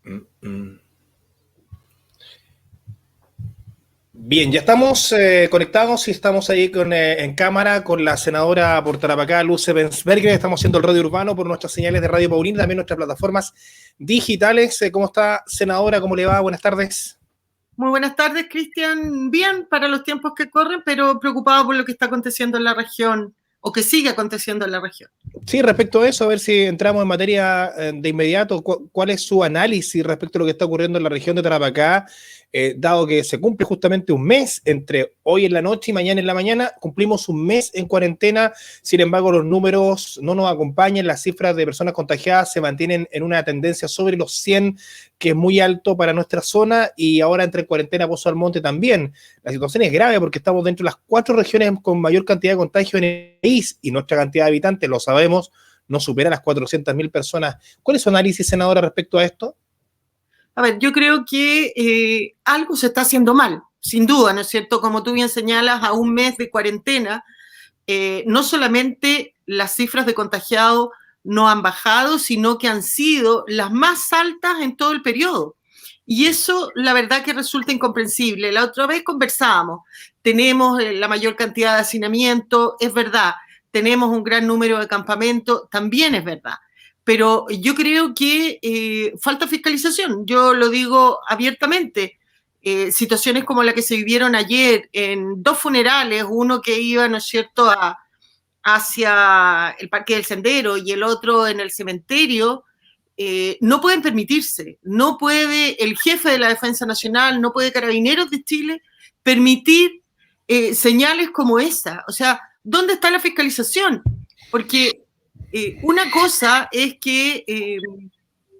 Mm, mm. Bien, ya estamos conectados y estamos ahí en cámara con la senadora por Tarapacá, Luce Bensberger. Estamos haciendo el radio urbano por nuestras señales de Radio Paulina, también nuestras plataformas digitales. ¿Cómo está, senadora? ¿Cómo le va? Buenas tardes. Muy buenas tardes, Cristian. Bien para los tiempos que corren, pero preocupado por lo que está aconteciendo en la región o que sigue aconteciendo en la región. Sí, respecto a eso, a ver si entramos en materia de inmediato. ¿Cuál es su análisis respecto a lo que está ocurriendo en la región de Tarapacá? Dado que se cumple justamente un mes entre hoy en la noche y mañana en la mañana, cumplimos un mes en cuarentena, sin embargo los números no nos acompañan, las cifras de personas contagiadas se mantienen en una tendencia sobre los 100, que es muy alto para nuestra zona, y ahora entre cuarentena Pozo Almonte también. La situación es grave porque estamos dentro de las 4 regiones con mayor cantidad de contagios en el país y nuestra cantidad de habitantes, lo sabemos, no supera las 400.000 personas. ¿Cuál es su análisis, senadora, respecto a esto? A ver, yo creo que algo se está haciendo mal, sin duda, ¿no es cierto? Como tú bien señalas, a un mes de cuarentena, no solamente las cifras de contagiados no han bajado, sino que han sido las más altas en todo el periodo. Y eso, la verdad, que resulta incomprensible. La otra vez conversábamos, tenemos la mayor cantidad de hacinamiento, es verdad, tenemos un gran número de campamentos, también es verdad. Pero yo creo que falta fiscalización, yo lo digo abiertamente. Situaciones como la que se vivieron ayer en 2 funerales, uno que iba, ¿no es cierto?, hacia el Parque del Sendero y el otro en el cementerio, no pueden permitirse. No puede el jefe de la Defensa Nacional, no puede Carabineros de Chile permitir señales como esa. O sea, ¿dónde está la fiscalización? Porque una cosa es que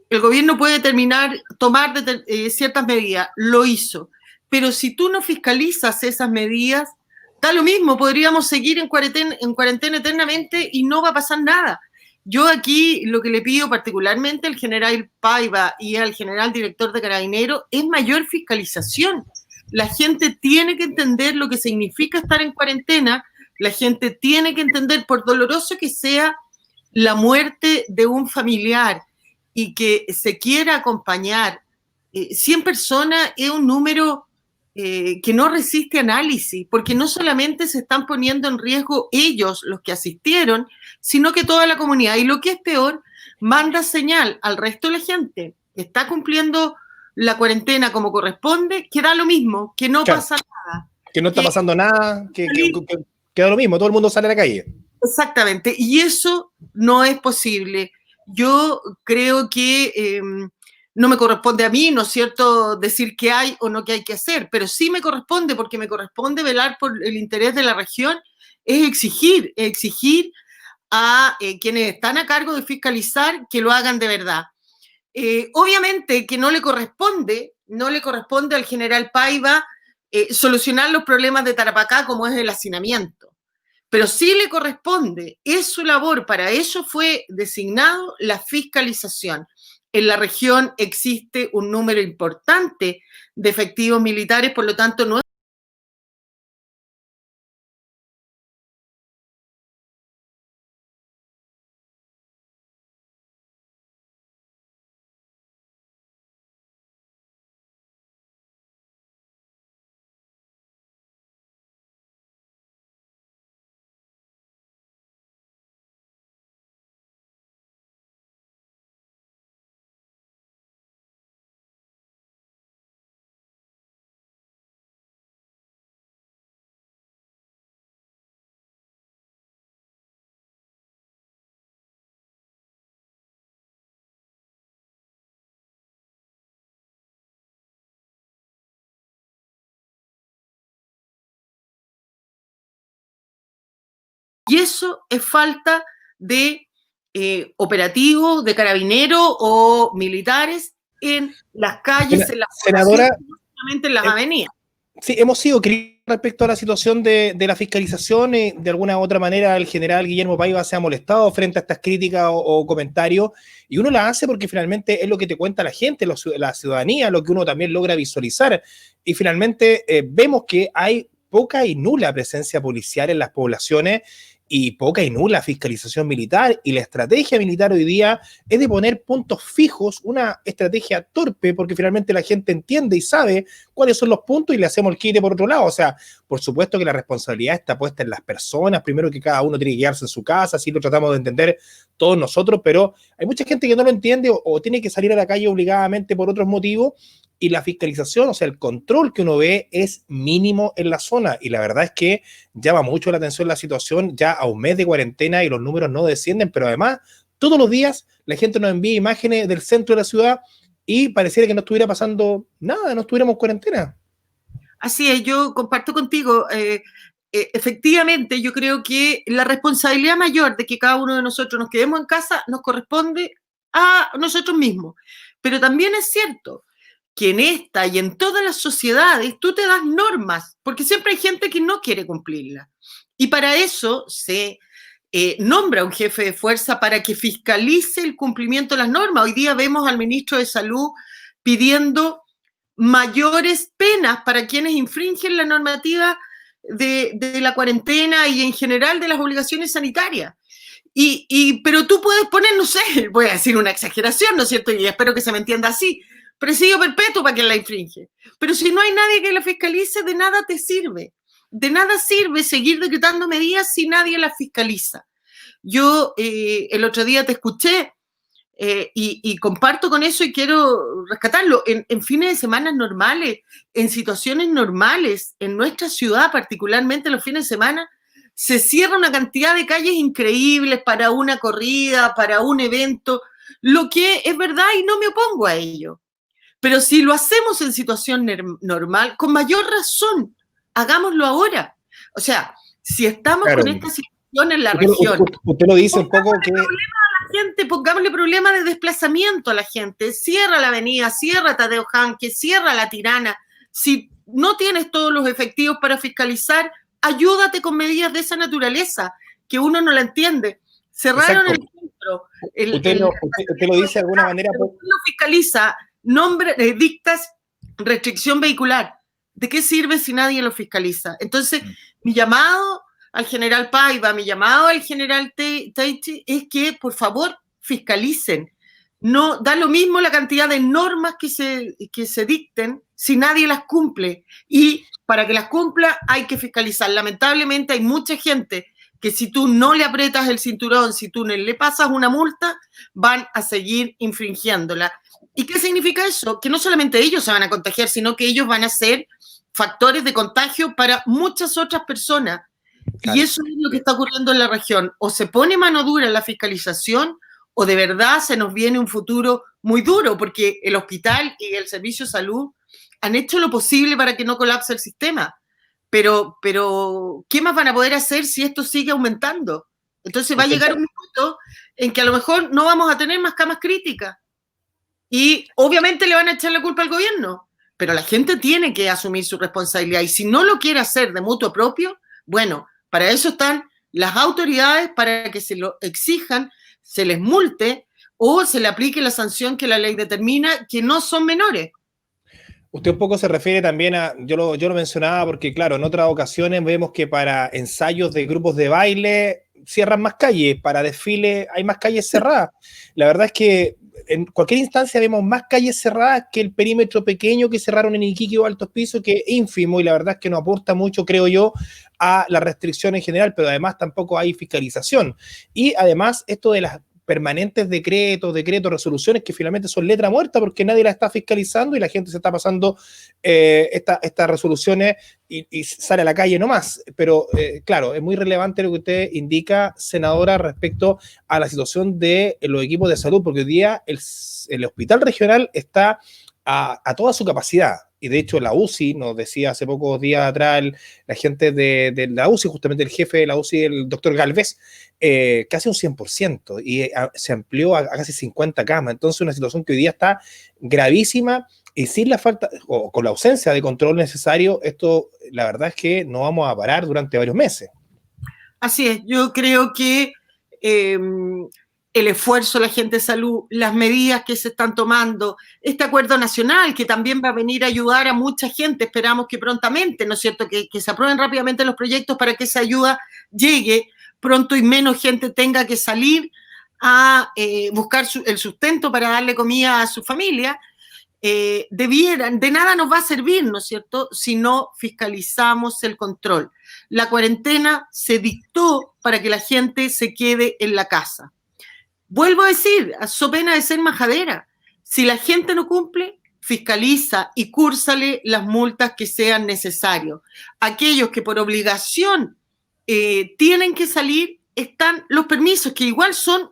el gobierno puede tomar ciertas medidas, lo hizo, pero si tú no fiscalizas esas medidas, da lo mismo, podríamos seguir en cuarentena eternamente y no va a pasar nada. Yo aquí lo que le pido particularmente al general Paiva y al general director de Carabineros es mayor fiscalización. La gente tiene que entender lo que significa estar en cuarentena, la gente tiene que entender, por doloroso que sea la muerte de un familiar y que se quiera acompañar, 100 personas es un número que no resiste análisis, porque no solamente se están poniendo en riesgo ellos, los que asistieron, sino que toda la comunidad. Y lo que es peor, manda señal al resto de la gente que está cumpliendo la cuarentena como corresponde, que da lo mismo, que no pasa nada. Que no está pasando nada, que da lo mismo, todo el mundo sale a la calle. Exactamente, y eso no es posible. Yo creo que no me corresponde a mí, ¿no es cierto?, decir qué hay o no qué hay que hacer, pero sí me corresponde, porque me corresponde velar por el interés de la región, es exigir a quienes están a cargo de fiscalizar que lo hagan de verdad. Obviamente que no le corresponde al general Paiva solucionar los problemas de Tarapacá como es el hacinamiento. Pero sí le corresponde, es su labor, para eso fue designado la fiscalización. En la región existe un número importante de efectivos militares, por lo tanto no es y eso es falta de operativos, de carabineros o militares en las calles, en las senadora, poblaciones, en las avenidas. Sí, hemos sido críticos respecto a la situación de la fiscalización. De alguna u otra manera, el general Guillermo Paiva se ha molestado frente a estas críticas o comentarios, y uno la hace porque finalmente es lo que te cuenta la gente, la ciudadanía, lo que uno también logra visualizar. Y finalmente vemos que hay poca y nula presencia policial en las poblaciones, y poca y nula fiscalización militar, y la estrategia militar hoy día es de poner puntos fijos, una estrategia torpe, porque finalmente la gente entiende y sabe cuáles son los puntos y le hacemos el quite por otro lado. O sea, por supuesto que la responsabilidad está puesta en las personas, primero que cada uno tiene que quedarse en su casa, así lo tratamos de entender todos nosotros, pero hay mucha gente que no lo entiende o tiene que salir a la calle obligadamente por otros motivos, y la fiscalización, o sea, el control que uno ve es mínimo en la zona, y la verdad es que llama mucho la atención la situación ya a un mes de cuarentena y los números no descienden, pero además todos los días la gente nos envía imágenes del centro de la ciudad y pareciera que no estuviera pasando nada, no estuviéramos en cuarentena. Así es, yo comparto contigo. Efectivamente, yo creo que la responsabilidad mayor de que cada uno de nosotros nos quedemos en casa nos corresponde a nosotros mismos. Pero también es cierto que en esta y en todas las sociedades tú te das normas, porque siempre hay gente que no quiere cumplirlas. Y para eso se nombra un jefe de fuerza para que fiscalice el cumplimiento de las normas. Hoy día vemos al ministro de Salud pidiendo mayores penas para quienes infringen la normativa de la cuarentena y en general de las obligaciones sanitarias. Pero tú puedes poner, no sé, voy a decir una exageración, ¿no es cierto? Y espero que se me entienda así, presidio perpetuo para quien la infringe. Pero si no hay nadie que la fiscalice, de nada te sirve. De nada sirve seguir decretando medidas si nadie las fiscaliza. Yo el otro día te escuché y comparto con eso y quiero rescatarlo. En fines de semana normales, en situaciones normales, en nuestra ciudad, particularmente los fines de semana, se cierra una cantidad de calles increíbles para una corrida, para un evento, lo que es verdad y no me opongo a ello. Pero si lo hacemos en situación normal, con mayor razón, hagámoslo ahora. O sea, si estamos con esta situación en la región... Usted lo dice un poco que... Gente, pongámosle problema de desplazamiento a la gente, cierra la avenida, cierra Tadeo Janque, cierra La Tirana. Si no tienes todos los efectivos para fiscalizar, ayúdate con medidas de esa naturaleza, que uno no la entiende. Cerraron el centro. Usted lo dice de alguna manera. Pero usted lo fiscaliza, dictas restricción vehicular. ¿De qué sirve si nadie lo fiscaliza? Entonces, mi llamado al general Paiva, mi llamado al general Teichi es que, por favor, fiscalicen. No da lo mismo la cantidad de normas que se dicten si nadie las cumple. Y para que las cumpla hay que fiscalizar. Lamentablemente hay mucha gente que si tú no le aprietas el cinturón, si tú no le pasas una multa, van a seguir infringiéndola. ¿Y qué significa eso? Que no solamente ellos se van a contagiar, sino que ellos van a ser factores de contagio para muchas otras personas. Claro. Y eso es lo que está ocurriendo en la región. O se pone mano dura en la fiscalización o de verdad se nos viene un futuro muy duro, porque el hospital y el servicio de salud han hecho lo posible para que no colapse el sistema. Pero ¿qué más van a poder hacer si esto sigue aumentando? Entonces va a llegar un minuto en que a lo mejor no vamos a tener más camas críticas. Y obviamente le van a echar la culpa al gobierno, pero la gente tiene que asumir su responsabilidad. Y si no lo quiere hacer de mutuo propio, bueno, para eso están las autoridades, para que se lo exijan, se les multe o se le aplique la sanción que la ley determina, que no son menores. Usted un poco se refiere también a, yo lo mencionaba porque claro, en otras ocasiones vemos que para ensayos de grupos de baile cierran más calles, para desfiles hay más calles cerradas. La verdad es que en cualquier instancia vemos más calles cerradas que el perímetro pequeño que cerraron en Iquique o Altos Pisos, que es ínfimo y la verdad es que no aporta mucho, creo yo, a la restricción en general, pero además tampoco hay fiscalización. Y además esto de las permanentes decretos, resoluciones que finalmente son letra muerta porque nadie la está fiscalizando y la gente se está pasando estas resoluciones y sale a la calle nomás. Pero claro, es muy relevante lo que usted indica, senadora, respecto a la situación de los equipos de salud, porque hoy día el hospital regional está a toda su capacidad. Y de hecho la UCI, nos decía hace pocos días atrás la gente de la UCI, justamente el jefe de la UCI, el doctor Galvez, casi un 100%, y se amplió a casi 50 camas. Entonces una situación que hoy día está gravísima y sin la falta, o con la ausencia de control necesario, esto la verdad es que no vamos a parar durante varios meses. Así es, yo creo que el esfuerzo de la gente de salud, las medidas que se están tomando, este acuerdo nacional que también va a venir a ayudar a mucha gente, esperamos que prontamente, ¿no es cierto?, que se aprueben rápidamente los proyectos para que esa ayuda llegue, pronto y menos gente tenga que salir a buscar el sustento para darle comida a su familia, de nada nos va a servir, ¿no es cierto?, si no fiscalizamos el control. La cuarentena se dictó para que la gente se quede en la casa. Vuelvo a decir, so pena de ser majadera, si la gente no cumple, fiscaliza y cúrsale las multas que sean necesarias. Aquellos que por obligación tienen que salir, están los permisos, que igual son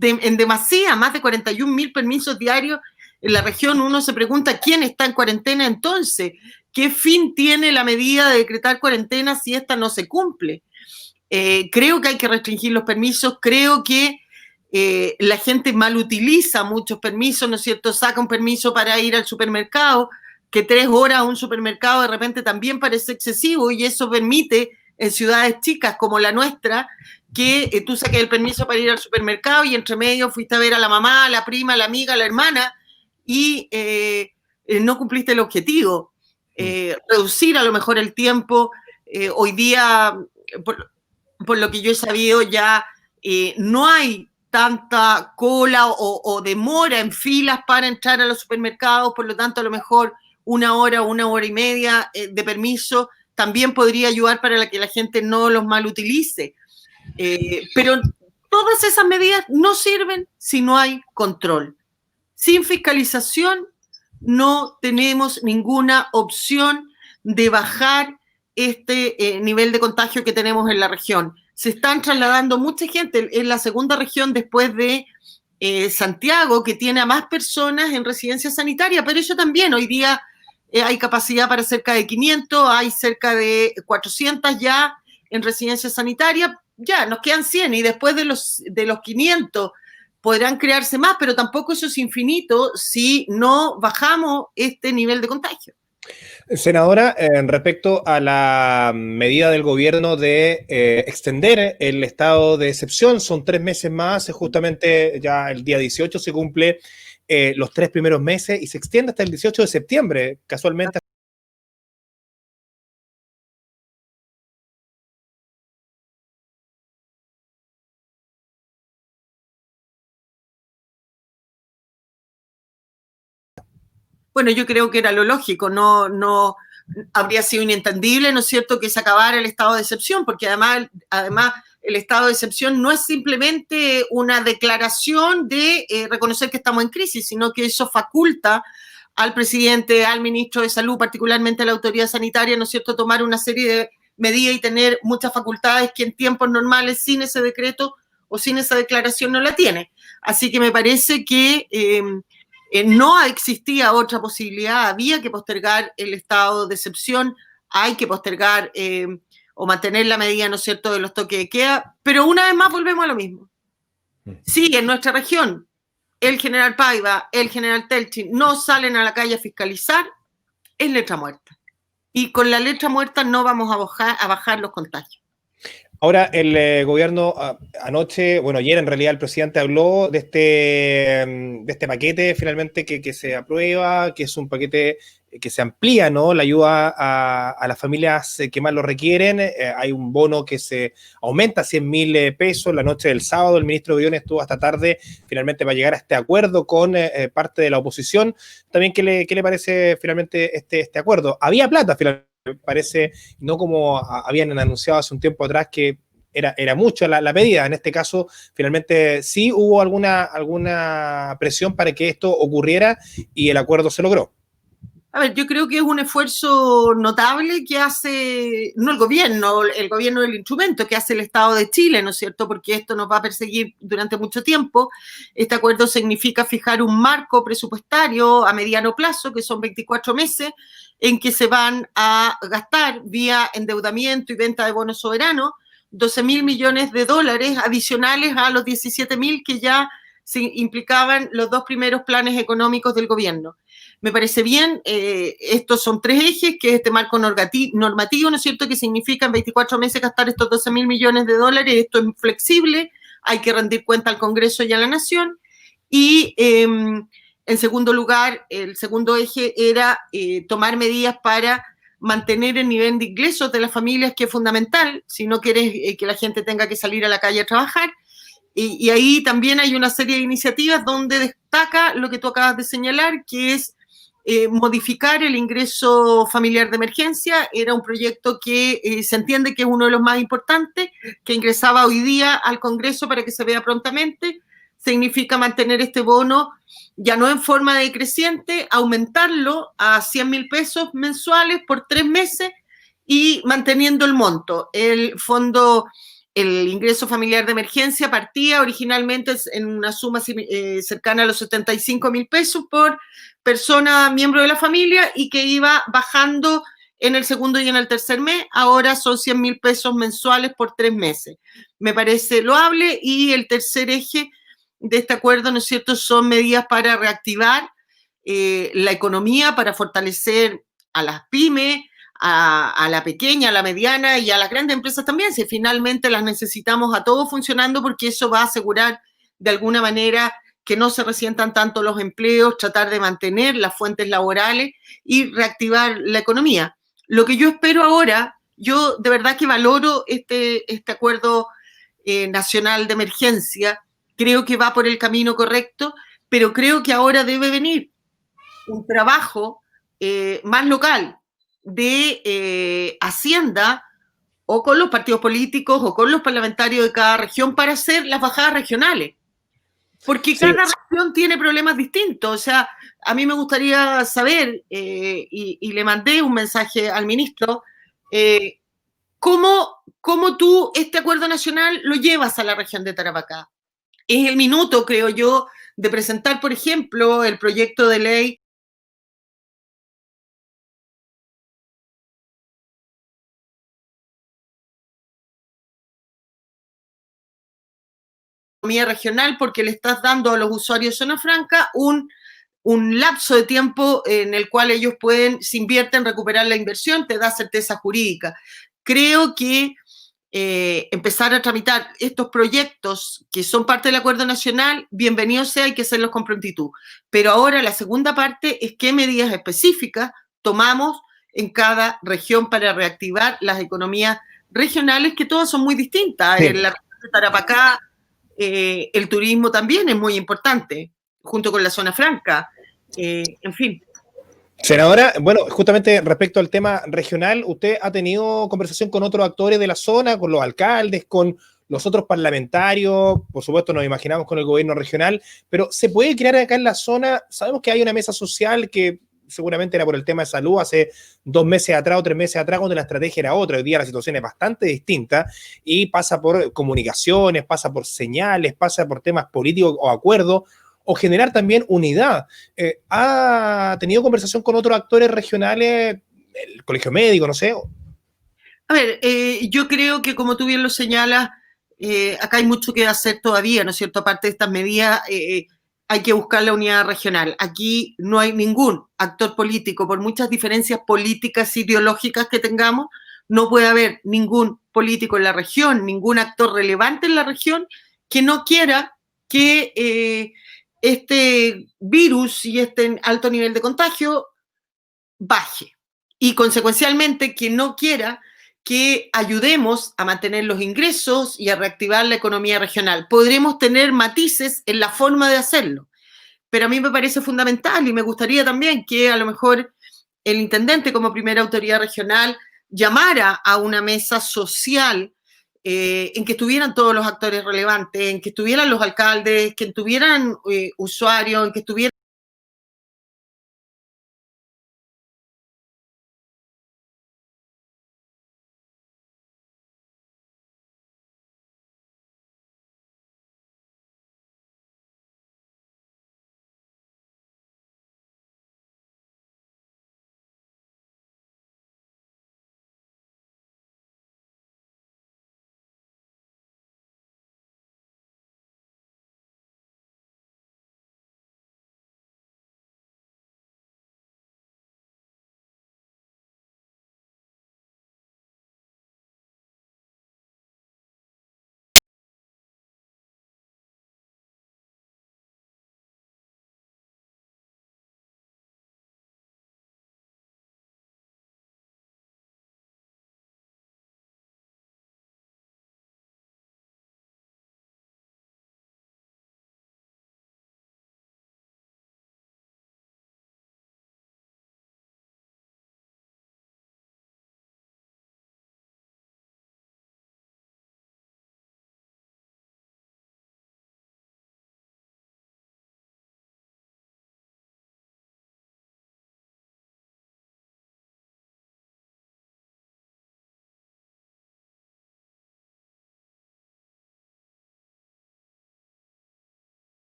en demasía, más de 41.000 permisos diarios en la región. Uno se pregunta quién está en cuarentena entonces, qué fin tiene la medida de decretar cuarentena si esta no se cumple. Creo que hay que restringir los permisos, creo que la gente mal utiliza muchos permisos, ¿no es cierto? Saca un permiso para ir al supermercado, que 3 horas a un supermercado de repente también parece excesivo, y eso permite en ciudades chicas como la nuestra que tú saques el permiso para ir al supermercado y entre medio fuiste a ver a la mamá, a la prima, a la amiga, a la hermana y no cumpliste el objetivo. Reducir a lo mejor el tiempo. Hoy día, por lo que yo he sabido, ya no hay tanta cola o demora en filas para entrar a los supermercados, por lo tanto a lo mejor 1 hora o 1 hora y media de permiso también podría ayudar para que la gente no los mal utilice. Pero todas esas medidas no sirven si no hay control. Sin fiscalización no tenemos ninguna opción de bajar este nivel de contagio que tenemos en la región. Se están trasladando mucha gente, es la segunda región después de Santiago que tiene a más personas en residencia sanitaria, pero eso también hoy día hay capacidad para cerca de 500, hay cerca de 400 ya en residencia sanitaria, ya nos quedan 100 y después de los 500 podrán crearse más, pero tampoco eso es infinito si no bajamos este nivel de contagio. Senadora, respecto a la medida del gobierno de extender el estado de excepción, son 3 meses más, justamente ya el día 18 se cumple los 3 primeros meses y se extiende hasta el 18 de septiembre, casualmente. Bueno, yo creo que era lo lógico, no habría sido inentendible, ¿no es cierto?, que se acabara el estado de excepción, porque además el estado de excepción no es simplemente una declaración de reconocer que estamos en crisis, sino que eso faculta al presidente, al ministro de Salud, particularmente a la autoridad sanitaria, ¿no es cierto?, tomar una serie de medidas y tener muchas facultades que en tiempos normales sin ese decreto o sin esa declaración no la tiene. Así que me parece que no existía otra posibilidad, había que postergar el estado de excepción, hay que postergar o mantener la medida, ¿no es cierto?, de los toques de queda, pero una vez más volvemos a lo mismo. Sí, en nuestra región, el general Paiva, el general Telchin no salen a la calle a fiscalizar, es letra muerta. Y con la letra muerta no vamos a bajar los contagios. Ahora, el gobierno anoche, bueno, ayer en realidad el presidente habló de este paquete finalmente que se aprueba, que es un paquete que se amplía, ¿no?, la ayuda a las familias que más lo requieren. Hay un bono que se aumenta a 100.000 pesos. La noche del sábado el ministro Briones estuvo hasta tarde finalmente para llegar a este acuerdo con parte de la oposición. También, ¿qué le parece finalmente este acuerdo? Había plata finalmente. Parece, no como habían anunciado hace un tiempo atrás que era mucho la medida. En este caso, finalmente sí hubo alguna presión para que esto ocurriera y el acuerdo se logró. A ver, yo creo que es un esfuerzo notable que hace, no el gobierno del instrumento, que hace el Estado de Chile, ¿no es cierto?, porque esto nos va a perseguir durante mucho tiempo. Este acuerdo significa fijar un marco presupuestario a mediano plazo, que son 24 meses, en que se van a gastar vía endeudamiento y venta de bonos soberanos 12.000 millones de dólares adicionales a los 17.000 que ya se implicaban los 2 primeros planes económicos del gobierno. Me parece bien, estos son 3 ejes, que es este marco normativo, ¿no es cierto?, que significa en 24 meses gastar estos 12.000 millones de dólares, esto es flexible, hay que rendir cuenta al Congreso y a la Nación, y en segundo lugar, el segundo eje era tomar medidas para mantener el nivel de ingresos de las familias, que es fundamental, si no quieres que la gente tenga que salir a la calle a trabajar. Y ahí también hay una serie de iniciativas donde destaca lo que tú acabas de señalar, que es modificar el ingreso familiar de emergencia. Era un proyecto que se entiende que es uno de los más importantes, que ingresaba hoy día al Congreso para que se vea prontamente. Significa mantener este bono ya no en forma decreciente, aumentarlo a 100.000 pesos mensuales por 3 meses y manteniendo el monto. El fondo, el ingreso familiar de emergencia partía originalmente en una suma cercana a los 75.000 pesos por persona miembro de la familia y que iba bajando en el segundo y en el tercer mes. Ahora son 100.000 pesos mensuales por 3 meses. Me parece loable. Y el tercer eje de este acuerdo, ¿no es cierto?, son medidas para reactivar la economía, para fortalecer a las pymes, a la pequeña, a la mediana y a las grandes empresas también, si finalmente las necesitamos a todos funcionando, porque eso va a asegurar de alguna manera que no se resientan tanto los empleos, tratar de mantener las fuentes laborales y reactivar la economía. Lo que yo espero ahora, yo de verdad que valoro este acuerdo nacional de emergencia, creo que va por el camino correcto, pero creo que ahora debe venir un trabajo más local de Hacienda, o con los partidos políticos o con los parlamentarios de cada región, para hacer las bajadas regionales. Porque Sí, cada región tiene problemas distintos. O sea, a mí me gustaría saber, y le mandé un mensaje al ministro, eh, ¿cómo tú este acuerdo nacional lo llevas a la región de Tarapacá? Es el minuto, creo yo, de presentar, por ejemplo, el proyecto de ley de economía regional, porque le estás dando a los usuarios de zona franca un lapso de tiempo en el cual ellos pueden, si invierten, recuperar la inversión, te da certeza jurídica. Creo que empezar a tramitar estos proyectos que son parte del acuerdo nacional, bienvenido sea, hay que hacerlos con prontitud. Pero ahora la segunda parte es qué medidas específicas tomamos en cada región para reactivar las economías regionales, que todas son muy distintas. En sí. la región de Tarapacá, el turismo también es muy importante, junto con la zona franca. En fin. Senadora, bueno, justamente respecto al tema regional, ¿usted ha tenido conversación con otros actores de la zona, con los alcaldes, con los otros parlamentarios? Por supuesto, nos imaginamos con el gobierno regional, pero ¿se puede crear acá en la zona? Sabemos que hay una mesa social que seguramente era por el tema de salud hace 2 meses atrás o 3 meses atrás, cuando la estrategia era otra. Hoy día la situación es bastante distinta y pasa por comunicaciones, pasa por señales, pasa por temas políticos o acuerdos, o generar también unidad. ¿Ha tenido conversación con otros actores regionales, el colegio médico, no sé? A ver, yo creo que como tú bien lo señalas, acá hay mucho que hacer todavía, ¿no es cierto? Aparte de estas medidas, hay que buscar la unidad regional. Aquí no hay ningún actor político, por muchas diferencias políticas, ideológicas que tengamos, no puede haber ningún político en la región, ningún actor relevante en la región que no quiera que este virus y este alto nivel de contagio baje. Y consecuencialmente que no quiera que ayudemos a mantener los ingresos y a reactivar la economía regional. Podremos tener matices en la forma de hacerlo, pero a mí me parece fundamental y me gustaría también que a lo mejor el intendente, como primera autoridad regional, llamara a una mesa social en que estuvieran todos los actores relevantes, en que estuvieran los alcaldes, que estuvieran usuarios, en que estuvieran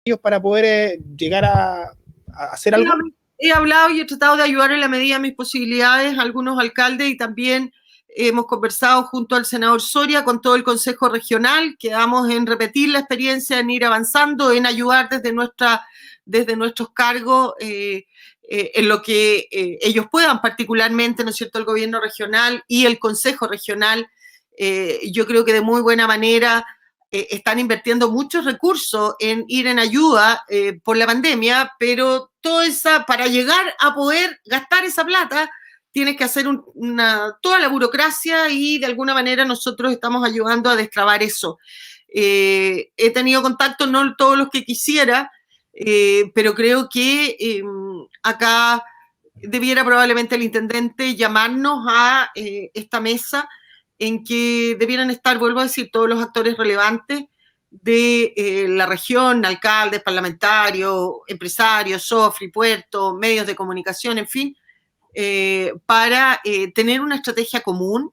ellos para poder llegar a hacer algo? He hablado y he tratado de ayudar en la medida de mis posibilidades a algunos alcaldes y también hemos conversado junto al senador Soria con todo el Consejo Regional. Quedamos en repetir la experiencia, en ir avanzando, en ayudar desde nuestros cargos en lo que ellos puedan, particularmente, ¿no es cierto?, el gobierno regional y el Consejo Regional. Yo creo que de muy buena manera están invirtiendo muchos recursos en ir en ayuda por la pandemia, pero para llegar a poder gastar esa plata, tienes que hacer toda la burocracia y de alguna manera nosotros estamos ayudando a destrabar eso. He tenido contacto, no todos los que quisiera, pero creo que acá debiera probablemente el intendente llamarnos a esta mesa en que debieran estar, vuelvo a decir, todos los actores relevantes de la región, alcaldes, parlamentarios, empresarios, SOFRI, puertos, medios de comunicación, en fin, para tener una estrategia común,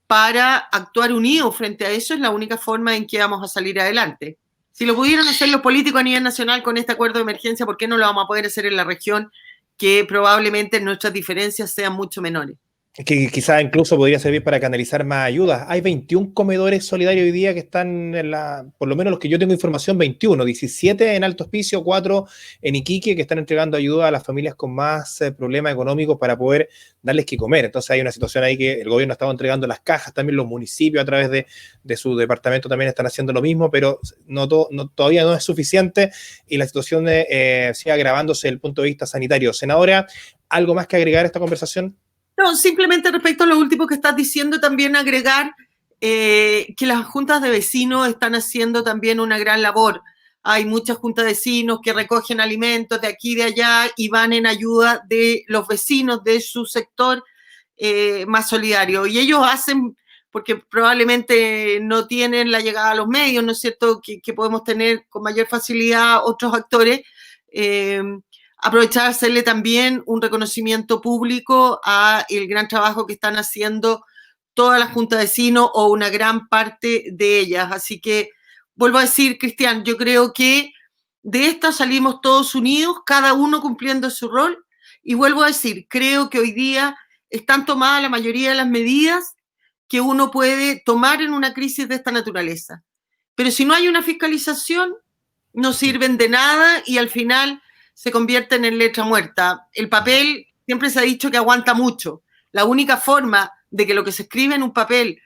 para actuar unidos frente a eso. Es la única forma en que vamos a salir adelante. Si lo pudieron hacer los políticos a nivel nacional con este acuerdo de emergencia, ¿por qué no lo vamos a poder hacer en la región, que probablemente nuestras diferencias sean mucho menores? Que quizás incluso podría servir para canalizar más ayudas. Hay 21 comedores solidarios hoy día que están por lo menos los que yo tengo información, 21, 17 en Alto Hospicio, 4 en Iquique, que están entregando ayuda a las familias con más problemas económicos para poder darles que comer. Entonces hay una situación ahí que el gobierno ha estado entregando las cajas, también los municipios a través de su departamento también están haciendo lo mismo, pero todavía no es suficiente y la situación sigue agravándose desde el punto de vista sanitario. Senadora, ¿algo más que agregar a esta conversación? No, simplemente respecto a lo último que estás diciendo, también agregar que las juntas de vecinos están haciendo también una gran labor. Hay muchas juntas de vecinos que recogen alimentos de aquí y de allá y van en ayuda de los vecinos de su sector más solidario. Y ellos hacen, porque probablemente no tienen la llegada a los medios, ¿no es cierto?, que podemos tener con mayor facilidad otros actores, aprovechar de hacerle también un reconocimiento público a el gran trabajo que están haciendo toda la Junta de Vecinos o una gran parte de ellas. Así que vuelvo a decir, Cristian, yo creo que de esta salimos todos unidos, cada uno cumpliendo su rol, y vuelvo a decir, creo que hoy día están tomadas la mayoría de las medidas que uno puede tomar en una crisis de esta naturaleza. Pero si no hay una fiscalización, no sirven de nada y al final se convierten en letra muerta. El papel siempre se ha dicho que aguanta mucho. La única forma de que lo que se escribe en un papel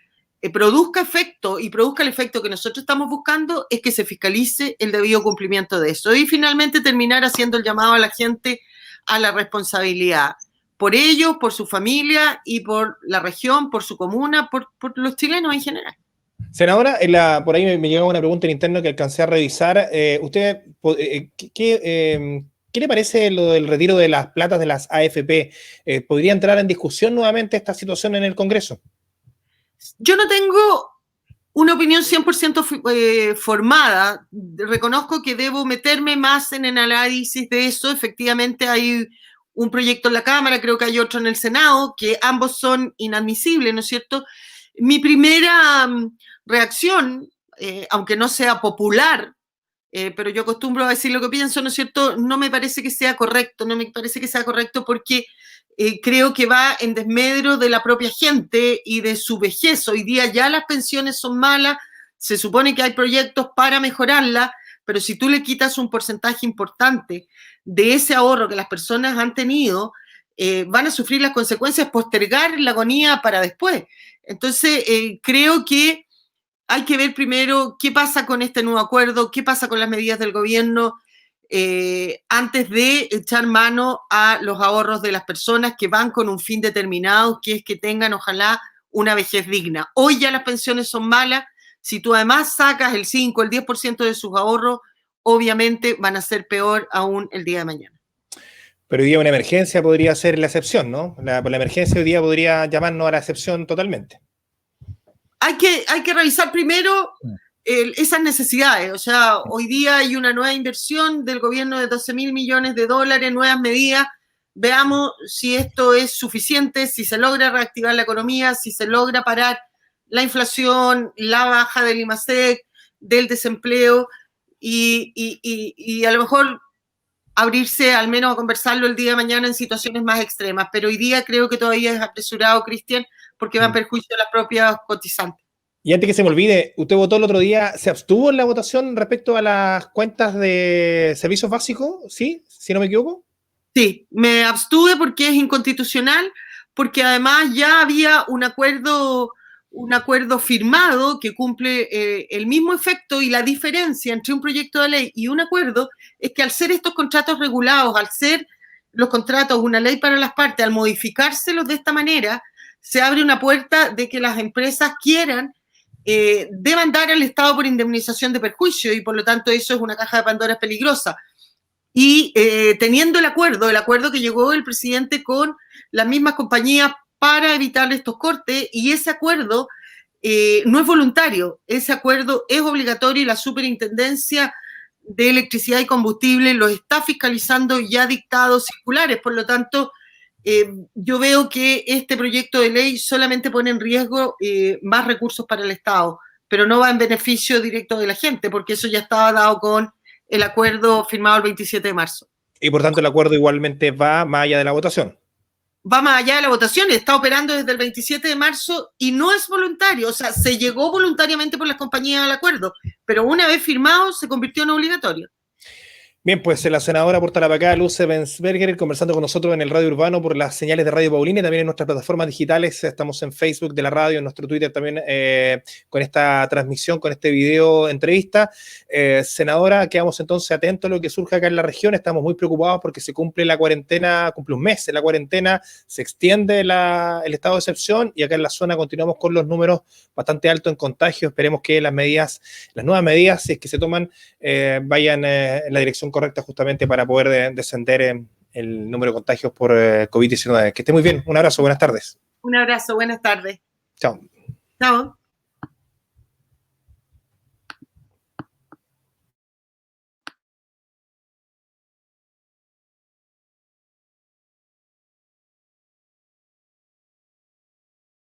produzca efecto y produzca el efecto que nosotros estamos buscando es que se fiscalice el debido cumplimiento de eso. Y finalmente terminar haciendo el llamado a la gente a la responsabilidad. Por ellos, por su familia y por la región, por su comuna, por los chilenos en general. Senadora, por ahí me llegó una pregunta en interno que alcancé a revisar. ¿Usted qué le parece lo del retiro de las platas de las AFP? ¿Podría entrar en discusión nuevamente esta situación en el Congreso? Yo no tengo una opinión 100% formada. Reconozco que debo meterme más en el análisis de eso. Efectivamente hay un proyecto en la Cámara, creo que hay otro en el Senado, que ambos son inadmisibles, ¿no es cierto? Mi primera reacción, aunque no sea popular, pero yo acostumbro a decir lo que pienso, ¿no es cierto? No me parece que sea correcto, no me parece que sea correcto porque creo que va en desmedro de la propia gente y de su vejez. Hoy día ya las pensiones son malas, se supone que hay proyectos para mejorarlas, pero si tú le quitas un porcentaje importante de ese ahorro que las personas han tenido, van a sufrir las consecuencias, postergar la agonía para después. Entonces, creo que hay que ver primero qué pasa con este nuevo acuerdo, qué pasa con las medidas del gobierno, antes de echar mano a los ahorros de las personas que van con un fin determinado, que es que tengan, ojalá, una vejez digna. Hoy ya las pensiones son malas. Si tú además sacas el 5, el 10% de sus ahorros, obviamente van a ser peor aún el día de mañana. Pero hoy día una emergencia podría ser la excepción, ¿no? Por la emergencia hoy día podría llamarnos a la excepción totalmente. Hay que revisar primero esas necesidades. O sea, hoy día hay una nueva inversión del gobierno de 12.000 millones de dólares, nuevas medidas. Veamos si esto es suficiente, si se logra reactivar la economía, si se logra parar la inflación, la baja del IMASEC, del desempleo. y a lo mejor abrirse al menos a conversarlo el día de mañana en situaciones más extremas. Pero hoy día creo que todavía es apresurado, Cristian, porque va en perjuicio de las propias cotizantes. Y antes que se me olvide, usted votó el otro día, ¿se abstuvo en la votación respecto a las cuentas de servicios básicos? ¿Sí? Si no me equivoco. Sí, me abstuve porque es inconstitucional, porque además ya había un acuerdo firmado que cumple el mismo efecto, y la diferencia entre un proyecto de ley y un acuerdo es que al ser estos contratos regulados, al ser los contratos una ley para las partes, al modificárselos de esta manera, se abre una puerta de que las empresas quieran demandar al Estado por indemnización de perjuicio, y por lo tanto eso es una caja de Pandora peligrosa. Y teniendo el acuerdo que llegó el presidente con las mismas compañías para evitar estos cortes, y ese acuerdo no es voluntario, ese acuerdo es obligatorio, y la Superintendencia de Electricidad y Combustible lo está fiscalizando, y ha dictado circulares. Por lo tanto, yo veo que este proyecto de ley solamente pone en riesgo más recursos para el Estado, pero no va en beneficio directo de la gente, porque eso ya estaba dado con el acuerdo firmado el 27 de marzo. Y por tanto el acuerdo igualmente va más allá de la votación. Va más allá de la votación, está operando desde el 27 de marzo y no es voluntario. O sea, se llegó voluntariamente por las compañías al acuerdo, pero una vez firmado se convirtió en obligatorio. Bien, pues la senadora por Tarapacá, Luz Ebensberger, conversando con nosotros en el Radio Urbano por las señales de Radio Paulina, y también en nuestras plataformas digitales. Estamos en Facebook de la radio, en nuestro Twitter también, con esta transmisión, con este video entrevista. Senadora, quedamos entonces atentos a lo que surja acá en la región. Estamos muy preocupados porque se cumple la cuarentena, cumple un mes de la cuarentena, se extiende el estado de excepción, y acá en la zona continuamos con los números bastante altos en contagio. Esperemos que las nuevas medidas, si es que se toman, vayan en la dirección correcta, justamente para poder descender el número de contagios por COVID-19. Que esté muy bien. Un abrazo, buenas tardes. Un abrazo, buenas tardes. Chao. Chao.